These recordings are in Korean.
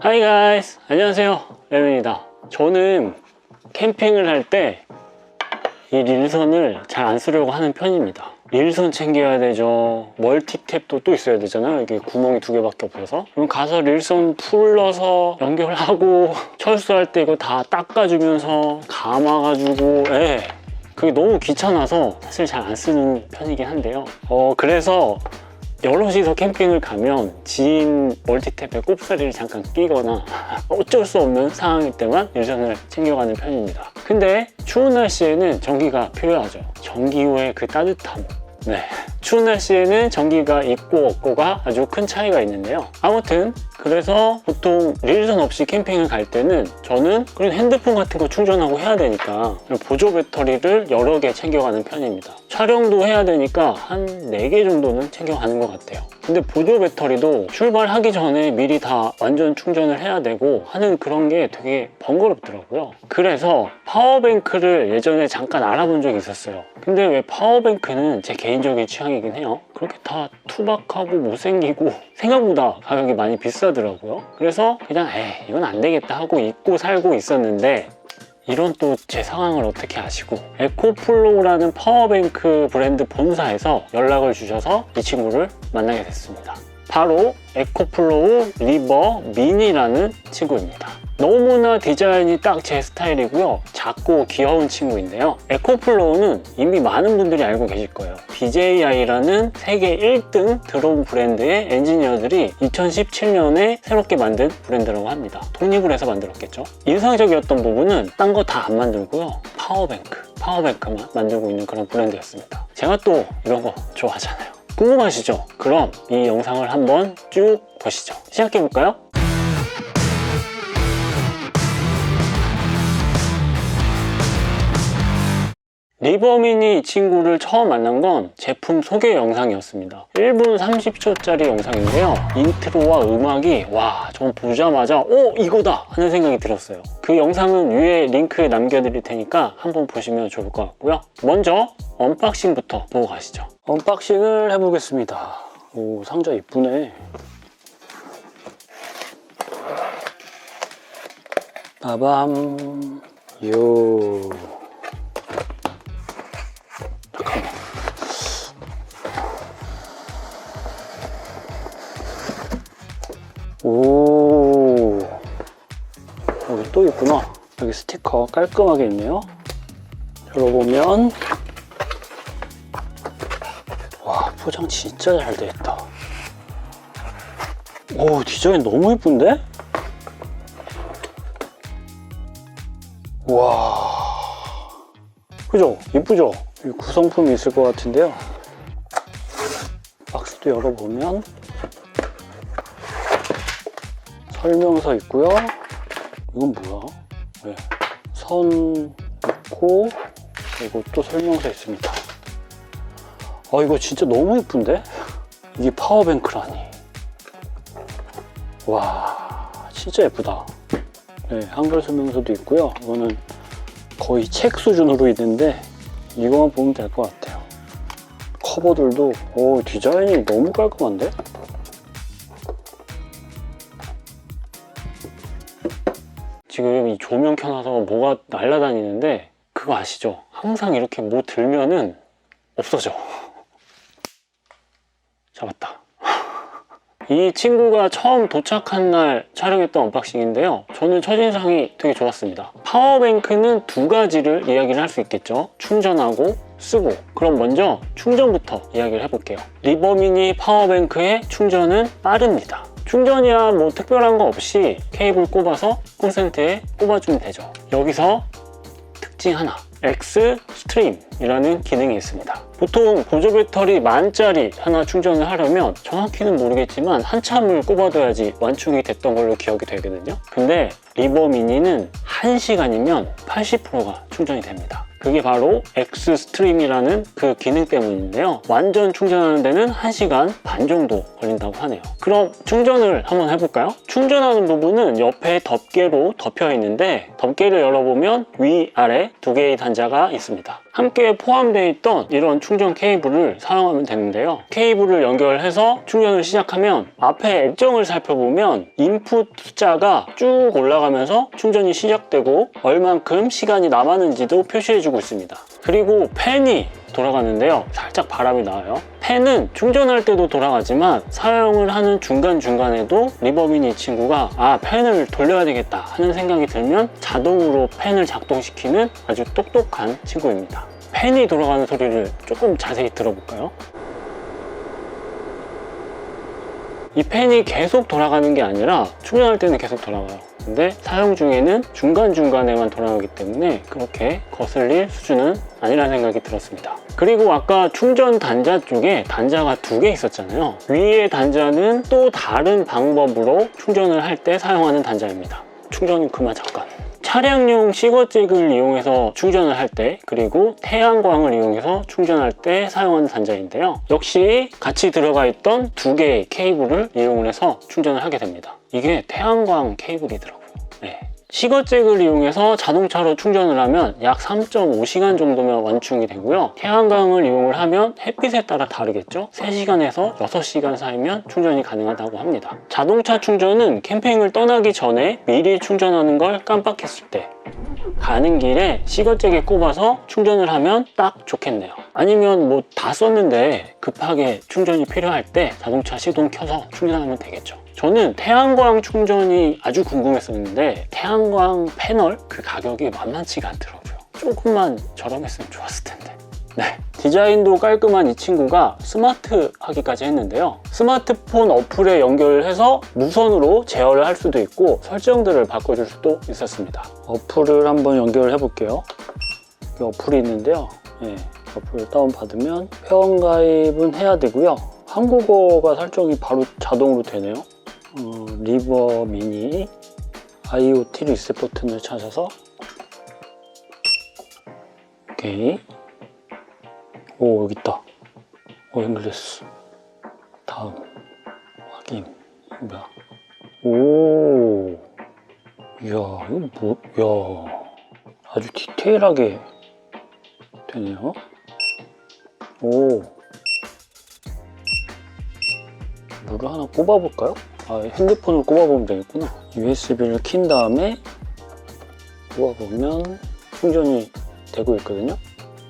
Hi guys, 안녕하세요, 레몬입니다. 저는 캠핑을 할 때 이 릴선을 잘 안 쓰려고 하는 편입니다. 릴선 챙겨야 되죠. 멀티탭도 또 있어야 되잖아요. 이게 구멍이 2개밖에 없어서. 그럼 가서 릴선 풀러서 연결하고 철수할 때 이거 다 닦아주면서 감아가지고 그게 너무 귀찮아서 사실 잘 안 쓰는 편이긴 한데요. 그래서 여럿이서 캠핑을 가면 지인 멀티탭에 꼽사리를 잠깐 끼거나 어쩔 수 없는 상황일 때만 릴선을 챙겨가는 편입니다. 근데 추운 날씨에는 전기가 필요하죠. 전기 후의 그 따뜻함. 추운 날씨에는 전기가 있고 없고가 아주 큰 차이가 있는데요. 아무튼 그래서 보통 릴선 없이 캠핑을 갈 때는 저는 그런 핸드폰 같은 거 충전하고 해야 되니까 보조 배터리를 여러 개 챙겨가는 편입니다. 촬영도 해야 되니까 한 4개 정도는 챙겨가는 것 같아요. 근데 보조 배터리도 출발하기 전에 미리 다 완전 충전을 해야 되고 하는 그런 게 되게 번거롭더라고요. 그래서 파워뱅크를 예전에 잠깐 알아본 적이 있었어요. 근데 왜 파워뱅크는 제 개인적인 취향이긴 해요. 그렇게 다 투박하고 못생기고 생각보다 가격이 많이 비싸더라고요. 그래서 그냥 이건 안 되겠다 하고 잊고 살고 있었는데, 이런 또 제 상황을 어떻게 아시고 에코플로우라는 파워뱅크 브랜드 본사에서 연락을 주셔서 이 친구를 만나게 됐습니다. 바로 에코플로우 리버 미니라는 친구입니다. 너무나 디자인이 딱 제 스타일이고요. 작고 귀여운 친구인데요. 에코플로우는 이미 많은 분들이 알고 계실 거예요. DJI라는 세계 1등 드론 브랜드의 엔지니어들이 2017년에 새롭게 만든 브랜드라고 합니다. 독립을 해서 만들었겠죠. 인상적이었던 부분은 딴 거 다 안 만들고요. 파워뱅크만 만들고 있는 그런 브랜드였습니다. 제가 또 이런 거 좋아하잖아요. 궁금하시죠? 그럼 이 영상을 한번 쭉 보시죠. 시작해볼까요? 리버미니 이 친구를 처음 만난 건 제품 소개 영상이었습니다. 1분 30초짜리 영상인데요. 인트로와 음악이 저건 보자마자 이거다 하는 생각이 들었어요. 그 영상은 위에 링크에 남겨드릴 테니까 한번 보시면 좋을 것 같고요. 먼저 언박싱부터 보고 가시죠. 언박싱을 해보겠습니다. 오, 상자 이쁘네. 빠밤. 오, 여기 또 있구나. 여기 스티커 깔끔하게 있네요. 열어보면 와, 포장 진짜 잘 되어있다. 오, 디자인 너무 예쁜데? 와, 그죠? 이쁘죠? 구성품이 있을 것 같은데요. 박스도 열어보면 설명서 있고요. 이건 뭐야? 선 있고, 그리고 또 설명서 있습니다. 이거 진짜 너무 예쁜데? 이게 파워뱅크라니. 와, 진짜 예쁘다. 한글 설명서도 있고요. 이거는 거의 책 수준으로 있는데 이거만 보면 될 것 같아요. 커버들도 디자인이 너무 깔끔한데? 지금 이 조명 켜놔서 뭐가 날아다니는데 그거 아시죠? 항상 이렇게 뭐 들면은 없어져. 잡았다. 이 친구가 처음 도착한 날 촬영했던 언박싱인데요. 저는 첫인상이 되게 좋았습니다. 파워뱅크는 2가지를 이야기를 할 수 있겠죠. 충전하고 쓰고. 그럼 먼저 충전부터 이야기를 해볼게요. 리버미니 파워뱅크의 충전은 빠릅니다. 충전이야 뭐 특별한 거 없이 케이블 꼽아서 콘센트에 꼽아주면 되죠. 여기서 특징 하나, 엑스스트림이라는 기능이 있습니다. 보통 보조 배터리 10,000짜리 하나 충전을 하려면 정확히는 모르겠지만 한참을 꼽아둬야지 완충이 됐던 걸로 기억이 되거든요. 근데 리버미니는 1시간이면 80%가 충전이 됩니다. 그게 바로 엑스스트림이라는 그 기능 때문인데요. 완전 충전하는 데는 1시간 반 정도 걸린다고 하네요. 그럼 충전을 한번 해볼까요? 충전하는 부분은 옆에 덮개로 덮여 있는데 덮개를 열어보면 위아래 2개의 단자가 있습니다. 함께 포함되어 있던 이런 충전 케이블을 사용하면 되는데요. 케이블을 연결해서 충전을 시작하면 앞에 액정을 살펴보면 인풋 숫자가 쭉 올라가면서 충전이 시작되고 얼만큼 시간이 남았는지도 표시해주고 있습니다. 그리고 팬이 돌아가는데요. 살짝 바람이 나와요. 팬은 충전할 때도 돌아가지만 사용을 하는 중간중간에도 리버민이 이 친구가 팬을 돌려야 되겠다 하는 생각이 들면 자동으로 팬을 작동시키는 아주 똑똑한 친구입니다. 팬이 돌아가는 소리를 조금 자세히 들어볼까요? 이 팬이 계속 돌아가는 게 아니라 충전할 때는 계속 돌아가요. 근데 사용 중에는 중간중간에만 돌아가기 때문에 그렇게 거슬릴 수준은 아니라는 생각이 들었습니다. 그리고 아까 충전 단자 쪽에 단자가 2개 있었잖아요. 위의 단자는 또 다른 방법으로 충전을 할 때 사용하는 단자입니다. 충전 그만 잠깐. 차량용 시거잭을 이용해서 충전을 할 때, 그리고 태양광을 이용해서 충전할 때 사용하는 단자인데요. 역시 같이 들어가 있던 2개의 케이블을 이용을 해서 충전을 하게 됩니다. 이게 태양광 케이블이더라고요. 네. 시거잭을 이용해서 자동차로 충전을 하면 약 3.5시간 정도면 완충이 되고요. 태양광을 이용을 하면 햇빛에 따라 다르겠죠? 3시간에서 6시간 사이면 충전이 가능하다고 합니다. 자동차 충전은 캠핑을 떠나기 전에 미리 충전하는 걸 깜빡했을 때, 가는 길에 시거잭에 꼽아서 충전을 하면 딱 좋겠네요. 아니면 뭐 다 썼는데 급하게 충전이 필요할 때 자동차 시동 켜서 충전하면 되겠죠. 저는 태양광 충전이 아주 궁금했었는데 태양광 패널 그 가격이 만만치가 않더라고요. 조금만 저렴했으면 좋았을 텐데. 네, 디자인도 깔끔한 이 친구가 스마트하기까지 했는데요. 스마트폰 어플에 연결해서 무선으로 제어를 할 수도 있고 설정들을 바꿔줄 수도 있었습니다. 어플을 한번 연결해 볼게요. 여기 어플이 있는데요. 네, 어플을 다운받으면 회원가입은 해야 되고요. 한국어가 설정이 바로 자동으로 되네요. 리버 미니 IoT 리셋 버튼을 찾아서 오케이. 오, 여기 있다. 잉글리시. 다음 확인. 뭐야? 오, 이야, 이거 뭐? 이야, 아주 디테일하게 되네요. 오, 물을 하나 꼽아볼까요? 핸드폰을 꼽아보면 되겠구나. USB를 킨 다음에 꼽아보면 충전이 되고 있거든요.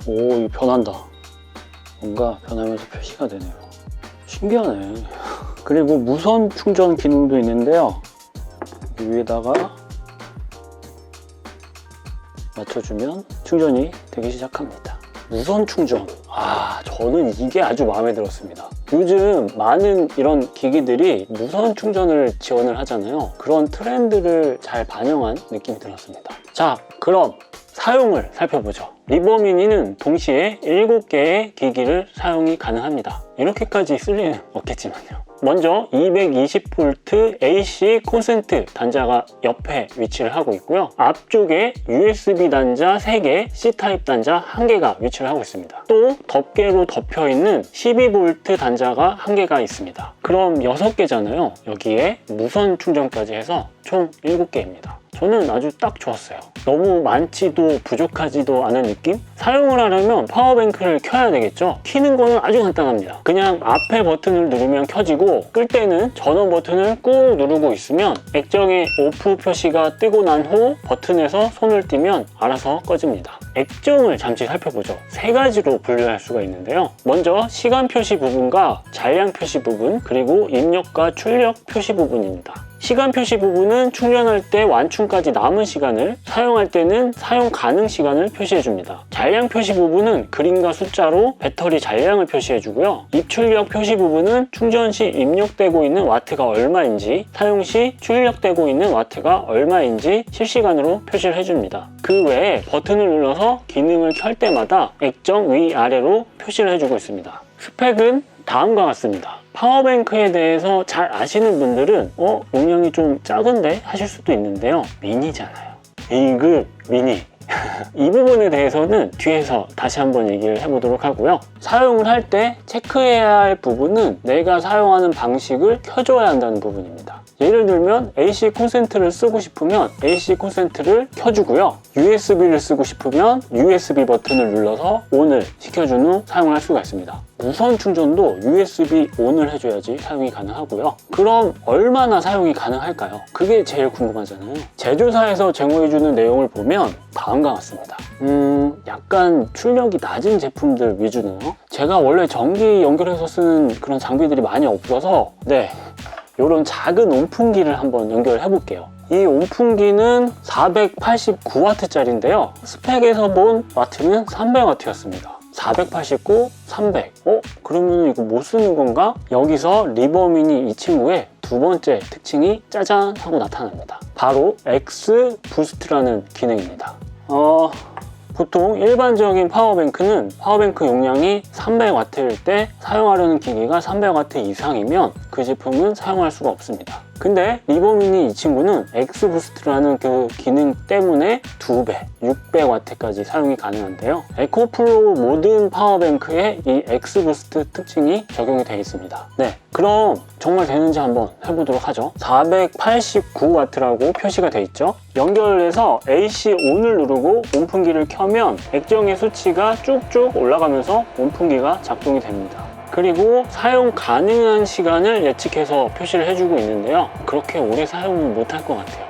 오, 이거 변한다. 뭔가 변하면서 표시가 되네요. 신기하네. 그리고 무선 충전 기능도 있는데요. 위에다가 맞춰주면 충전이 되기 시작합니다. 무선 충전. 저는 이게 아주 마음에 들었습니다. 요즘 많은 이런 기기들이 무선 충전을 지원을 하잖아요. 그런 트렌드를 잘 반영한 느낌이 들었습니다. 자, 그럼 사용을 살펴보죠. 리버미니는 동시에 7개의 기기를 사용이 가능합니다. 이렇게까지 쓸 리는 없겠지만요. 먼저 220V AC 콘센트 단자가 옆에 위치를 하고 있고요. 앞쪽에 USB 단자 3개, C타입 단자 1개가 위치를 하고 있습니다. 또 덮개로 덮여있는 12V 단자가 1개가 있습니다. 그럼 6개잖아요. 여기에 무선 충전까지 해서 총 7개입니다. 저는 아주 딱 좋았어요. 너무 많지도 부족하지도 않은 느낌? 사용을 하려면 파워뱅크를 켜야 되겠죠? 켜는 거는 아주 간단합니다. 그냥 앞에 버튼을 누르면 켜지고 끌 때는 전원 버튼을 꾹 누르고 있으면 액정에 오프 표시가 뜨고 난 후 버튼에서 손을 떼면 알아서 꺼집니다. 액정을 잠시 살펴보죠. 3가지로 분류할 수가 있는데요. 먼저 시간 표시 부분과 잔량 표시 부분, 그리고 입력과 출력 표시 부분입니다. 시간 표시 부분은 충전할 때 완충까지 남은 시간을, 사용할 때는 사용 가능 시간을 표시해 줍니다. 잔량 표시 부분은 그림과 숫자로 배터리 잔량을 표시해 주고요. 입출력 표시 부분은 충전 시 입력되고 있는 와트가 얼마인지, 사용 시 출력되고 있는 와트가 얼마인지 실시간으로 표시를 해줍니다. 그 외에 버튼을 눌러서 기능을 켤 때마다 액정 위아래로 표시를 해주고 있습니다. 스펙은 다음과 같습니다. 파워뱅크에 대해서 잘 아시는 분들은 용량이 좀 작은데 하실 수도 있는데요. 미니잖아요. 1급 미니. 이 부분에 대해서는 뒤에서 다시 한번 얘기를 해보도록 하고요. 사용을 할 때 체크해야 할 부분은 내가 사용하는 방식을 켜줘야 한다는 부분입니다. 예를 들면 AC 콘센트를 쓰고 싶으면 AC 콘센트를 켜주고요. USB를 쓰고 싶으면 USB 버튼을 눌러서 ON을 시켜준 후 사용을 할 수가 있습니다. 무선 충전도 USB ON을 해줘야지 사용이 가능하고요. 그럼 얼마나 사용이 가능할까요? 그게 제일 궁금하잖아요. 제조사에서 제공해주는 내용을 보면 다음과 같습니다. 약간 출력이 낮은 제품들 위주네요. 제가 원래 전기 연결해서 쓰는 그런 장비들이 많이 없어서 이런 작은 온풍기를 한번 연결해 볼게요. 이 온풍기는 489W 짜리인데요. 스펙에서 본 와트는 300W였습니다. 489, 300. 그러면 이거 못 쓰는 건가? 여기서 리버미니 이 친구의 두 번째 특징이 짜잔 하고 나타납니다. 바로 X 부스트라는 기능입니다. 보통 일반적인 파워뱅크는 파워뱅크 용량이 300W일 때 사용하려는 기기가 300W 이상이면 그 제품은 사용할 수가 없습니다. 근데 리버미니 이 친구는 X부스트라는 그 기능 때문에 2배, 600W까지 사용이 가능한데요. 에코플로우 모든 파워뱅크에 이 X부스트 특징이 적용이 되어 있습니다. 그럼 정말 되는지 한번 해보도록 하죠. 489W라고 표시가 되어 있죠. 연결해서 AC ON을 누르고 온풍기를 켜면 액정의 수치가 쭉쭉 올라가면서 온풍기가 작동이 됩니다. 그리고 사용 가능한 시간을 예측해서 표시를 해주고 있는데요. 그렇게 오래 사용은 못할 것 같아요.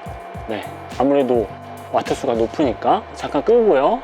아무래도 와트수가 높으니까 잠깐 끄고요.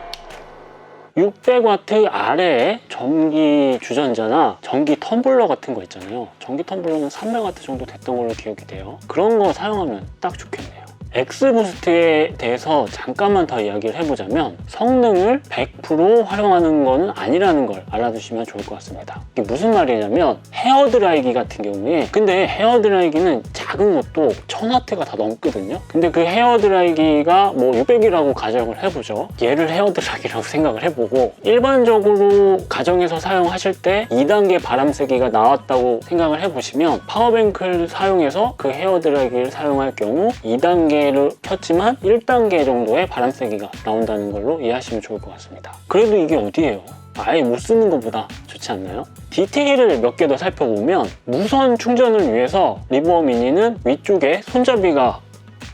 600W 아래에 전기 주전자나 전기 텀블러 같은 거 있잖아요. 전기 텀블러는 300W 정도 됐던 걸로 기억이 돼요. 그런 거 사용하면 딱 좋겠네요. X부스트에 대해서 잠깐만 더 이야기를 해보자면 성능을 100% 활용하는 건 아니라는 걸 알아두시면 좋을 것 같습니다. 이게 무슨 말이냐면 헤어드라이기 같은 경우에 근데 헤어드라이기는 작은 것도 1000W가 다 넘거든요. 근데 그 헤어드라이기가 뭐 600이라고 가정을 해보죠. 얘를 헤어드라이기라고 생각을 해보고 일반적으로 가정에서 사용하실 때 2단계 바람세기가 나왔다고 생각을 해보시면 파워뱅크를 사용해서 그 헤어드라이기를 사용할 경우 2단계 를 켰지만 1단계 정도의 바람세기가 나온다는 걸로 이해하시면 좋을 것 같습니다. 그래도 이게 어디예요? 아예 못 쓰는 것보다 좋지 않나요? 디테일을 몇 개 더 살펴보면 무선 충전을 위해서 리버미니는 위쪽에 손잡이가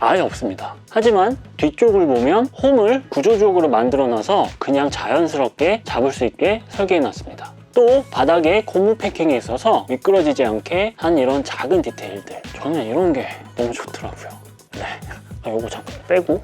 아예 없습니다. 하지만 뒤쪽을 보면 홈을 구조적으로 만들어 놔서 그냥 자연스럽게 잡을 수 있게 설계해 놨습니다. 또 바닥에 고무 패킹이 있어서 미끄러지지 않게 한 이런 작은 디테일들, 저는 이런 게 너무 좋더라고요. 요거 잠깐 빼고.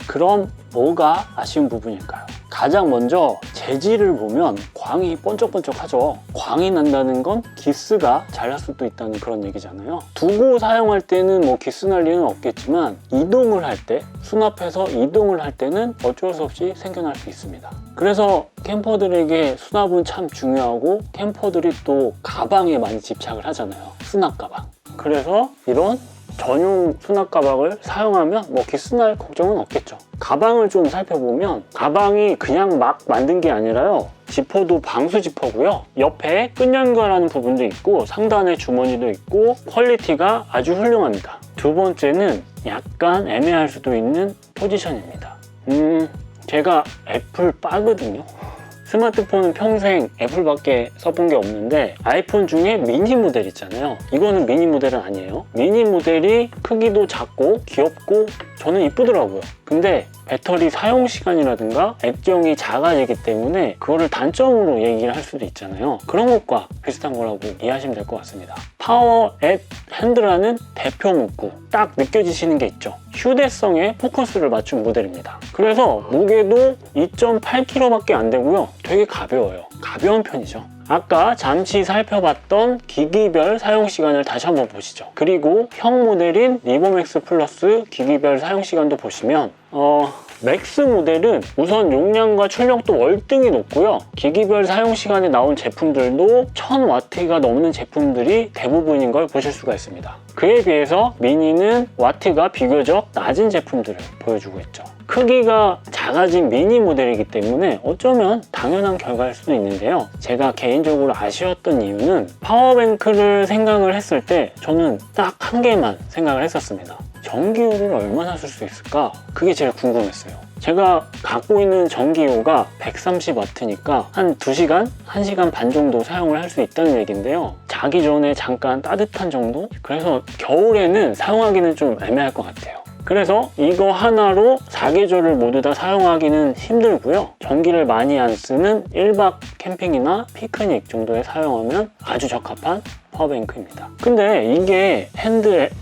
그럼 뭐가 아쉬운 부분일까요? 가장 먼저 재질을 보면 광이 번쩍번쩍하죠. 광이 난다는 건 기스가 잘 날 수도 있다는 그런 얘기잖아요. 두고 사용할 때는 뭐 기스 날 리는 없겠지만 이동을 할 때, 수납해서 이동을 할 때는 어쩔 수 없이 생겨날 수 있습니다. 그래서 캠퍼들에게 수납은 참 중요하고 캠퍼들이 또 가방에 많이 집착을 하잖아요. 수납 가방. 그래서 이런 전용 수납 가방을 사용하면 뭐 기스날 걱정은 없겠죠. 가방을 좀 살펴보면 가방이 그냥 막 만든 게 아니라요. 지퍼도 방수 지퍼고요. 옆에 끈 연결하는 부분도 있고 상단에 주머니도 있고 퀄리티가 아주 훌륭합니다. 두 번째는 약간 애매할 수도 있는 포지션입니다. 제가 애플 빠거든요. 스마트폰은 평생 애플밖에 써본 게 없는데 아이폰 중에 미니 모델 있잖아요. 이거는 미니 모델은 아니에요. 미니 모델이 크기도 작고 귀엽고 저는 이쁘더라고요. 근데 배터리 사용 시간이라든가 액정이 작아지기 때문에 그거를 단점으로 얘기를 할 수도 있잖아요. 그런 것과 비슷한 거라고 이해하시면 될 것 같습니다. 파워 앳 핸드라는 대표 문구 딱 느껴지시는 게 있죠. 휴대성에 포커스를 맞춘 모델입니다. 그래서 무게도 2.8kg밖에 안 되고요. 되게 가벼워요. 가벼운 편이죠. 아까 잠시 살펴봤던 기기별 사용 시간을 다시 한번 보시죠. 그리고 형 모델인 리버맥스 플러스 기기별 사용 시간도 보시면 맥스 모델은 우선 용량과 출력도 월등히 높고요. 기기별 사용 시간에 나온 제품들도 1000W가 넘는 제품들이 대부분인 걸 보실 수가 있습니다. 그에 비해서 미니는 와트가 비교적 낮은 제품들을 보여주고 있죠. 크기가 작아진 미니 모델이기 때문에 어쩌면 당연한 결과일 수도 있는데요. 제가 개인적으로 아쉬웠던 이유는 파워뱅크를 생각을 했을 때 저는 딱 한 개만 생각을 했었습니다. 전기요를 얼마나 쓸 수 있을까? 그게 제일 궁금했어요. 제가 갖고 있는 전기요가 130W니까 한 2시간, 1시간 반 정도 사용을 할 수 있다는 얘기인데요. 자기 전에 잠깐 따뜻한 정도? 그래서 겨울에는 사용하기는 좀 애매할 것 같아요. 그래서 이거 하나로 4계절을 모두 다 사용하기는 힘들고요. 전기를 많이 안 쓰는 1박 캠핑이나 피크닉 정도에 사용하면 아주 적합한 파워뱅크입니다. 근데 이게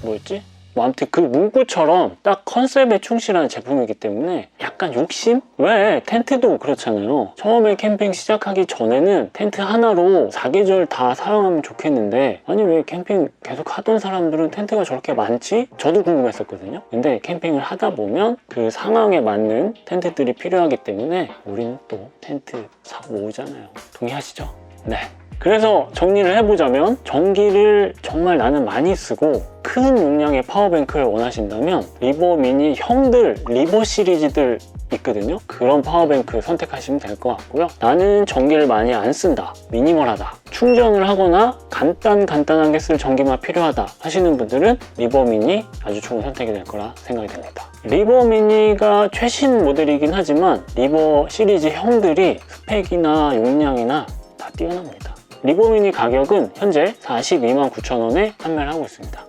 뭐였지? 뭐 아무튼 그 문구처럼 딱 컨셉에 충실한 제품이기 때문에 약간 욕심? 왜? 텐트도 그렇잖아요. 처음에 캠핑 시작하기 전에는 텐트 하나로 4계절 다 사용하면 좋겠는데 아니 왜 캠핑 계속 하던 사람들은 텐트가 저렇게 많지? 저도 궁금했었거든요. 근데 캠핑을 하다 보면 그 상황에 맞는 텐트들이 필요하기 때문에 우리는 또 텐트 사고 모으잖아요. 동의하시죠? 네. 그래서 정리를 해보자면 전기를 정말 나는 많이 쓰고 큰 용량의 파워뱅크를 원하신다면 리버미니 형들, 리버 시리즈들 있거든요. 그런 파워뱅크 선택하시면 될 것 같고요. 나는 전기를 많이 안 쓴다, 미니멀하다, 충전을 하거나 간단하게 쓸 전기만 필요하다 하시는 분들은 리버미니 아주 좋은 선택이 될 거라 생각이 됩니다. 리버미니가 최신 모델이긴 하지만 리버 시리즈 형들이 스펙이나 용량이나 다 뛰어납니다. 리버미니 가격은 현재 429,000원에 판매를 하고 있습니다.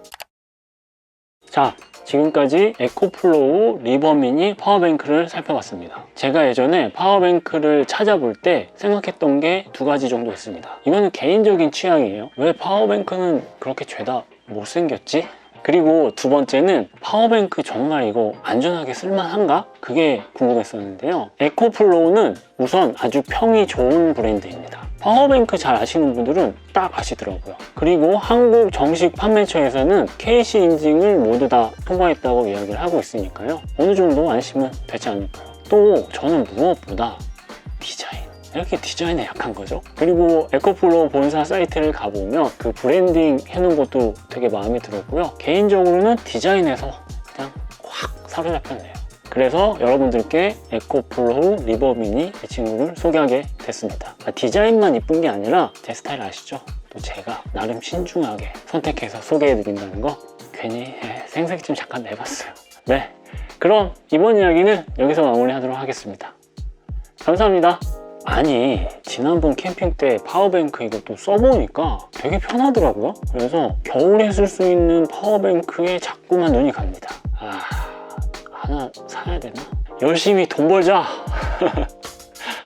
자, 지금까지 에코플로우 리버미니 파워뱅크를 살펴봤습니다. 제가 예전에 파워뱅크를 찾아볼 때 생각했던 게 2가지 정도 있습니다. 이거는 개인적인 취향이에요. 왜 파워뱅크는 그렇게 죄다 못생겼지? 그리고 2번째는 파워뱅크 정말 이거 안전하게 쓸만한가? 그게 궁금했었는데요. 에코플로우는 우선 아주 평이 좋은 브랜드입니다. 파워뱅크 잘 아시는 분들은 딱 아시더라고요. 그리고 한국 정식 판매처에서는 KC 인증을 모두 다 통과했다고 이야기를 하고 있으니까요. 어느 정도 안심은 되지 않을까요? 또 저는 무엇보다 이렇게 디자인에 약한 거죠. 그리고 에코플로우 본사 사이트를 가보면 그 브랜딩 해놓은 것도 되게 마음에 들었고요. 개인적으로는 디자인에서 그냥 확 사로잡혔네요. 그래서 여러분들께 에코플로우 리버미니 이 친구를 소개하게 됐습니다. 디자인만 이쁜 게 아니라 제 스타일 아시죠? 또 제가 나름 신중하게 선택해서 소개해드린다는 거 괜히 생색 좀 잠깐 내봤어요. 네, 그럼 이번 이야기는 여기서 마무리하도록 하겠습니다. 감사합니다. 아니, 지난번 캠핑 때 파워뱅크 이것도 써보니까 되게 편하더라고요. 그래서 겨울에 쓸 수 있는 파워뱅크에 자꾸만 눈이 갑니다. 하나 사야 되나? 열심히 돈 벌자!